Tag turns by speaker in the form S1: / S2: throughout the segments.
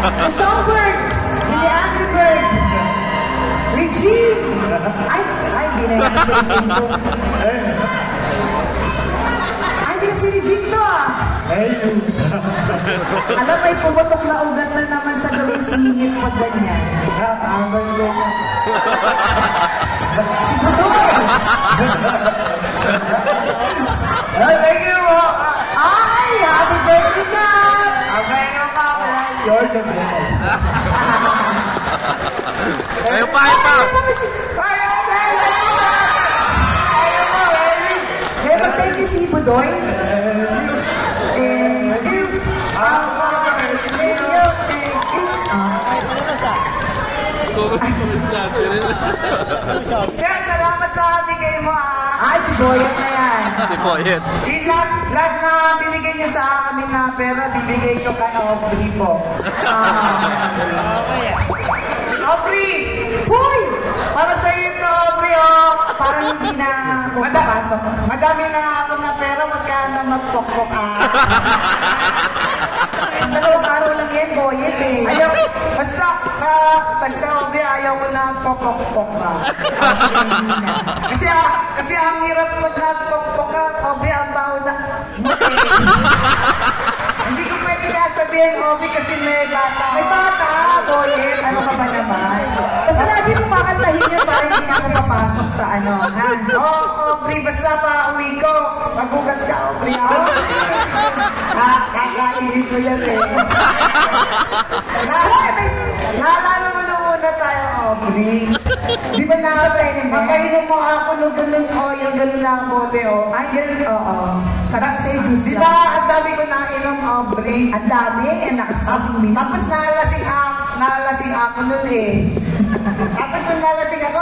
S1: The Songbird. The Angry Bird. Regine. Ay, di na yan si Regine to. Ay, di na si Regine to ah. Alam, may pumutok na ugat na naman sa gawing singit pag ganyan. Si Budoy.
S2: Thank you po.
S1: Ay, happy birthday ka.
S2: Thank you po. You're the best.
S3: Ayaw pa, ayaw pa.
S1: Pero thank you si Budoy. Thank you.
S2: Sir, salamat sa bigay mo
S1: Ay, si Boyet na yan.
S3: Si Boyet.
S2: Lahat na binigay niyo sa amin na pera, bibigay ko kay Aubrey po. Aubrey!
S1: Hoy!
S2: Para sa iyo ito, Aubrey, oh!
S1: Parang hindi na pumapasok.
S2: Madami na ako na pera, magkano magpokpok
S1: Dalawang araw lang yan, Boyet eh.
S2: Ayaw, basta Aubrey, ayaw ko na pokpok ka. Kasi ang hirap magpokpok ka, Aubrey, ang baho na. Hindi ko pwede sabihin, Aubrey, kasi may bata.
S1: May bata, Boyet. Ano ka ba naman? Basta lagi mo kakantahin yun para hindi na ako papasok sa ano, ha?
S2: Oo, Aubrey, basta pa uwi ko. Magbukas ka, Aubrey. Kakainit ko yan eh. Naalala mo nung una tayo, Aubrey. Di ba napainom mo ako nung ganun, yung ganun na ang bote, oh.
S1: Ay, ganun, oo. Sarap sa juice
S2: Di
S1: lang.
S2: ba, ang dami ko nainom, Aubrey?
S1: Ang dami, nakasasing minute.
S2: Tapos nalasing ako nun eh. Tapos nung nalasing ako,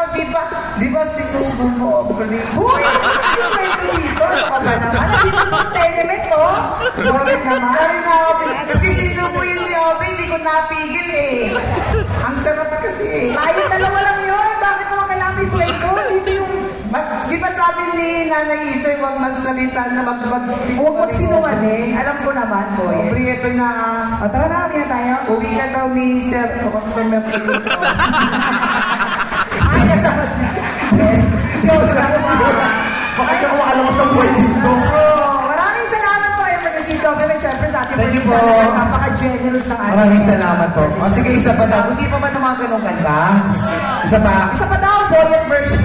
S2: di ba sinubo mo, Aubrey?
S1: Uy, yung kwento dito. Ano ka ba naman? Nandito yung tenement, oh. Boyet naman.
S2: Sorry na, Aubrey. Kasi sinubo yun ni Aubrey, hindi ko napigil eh. Ang sarap kasi eh.
S1: Tayo dalawa lang yun. Bakit naman kailangan may kwento? Dito yung...
S2: Di ba sabi ni Nanay Isay, huwag magsalita na
S1: Huwag sinungaling. Alam ko naman, Boyet.
S2: Aubrey, ito na.
S1: O, tara na, kaya tayo.
S2: Uwi ka daw ni Sir. Customer ko dito.
S1: Ay, kasama siya. Joke lang naman.
S2: Bakit ako alam mo sa buhay dito?
S1: Maraming salamat po. Ayun, mag-isito kami, syempre, sa ating
S2: Thank you po.
S1: Napaka-generous ng ating.
S2: Maraming salamat po. O sige, isa pa daw. Gusto pa man ng mga ganong kanta? Isa pa.
S1: Isa pa daw, Boyet version.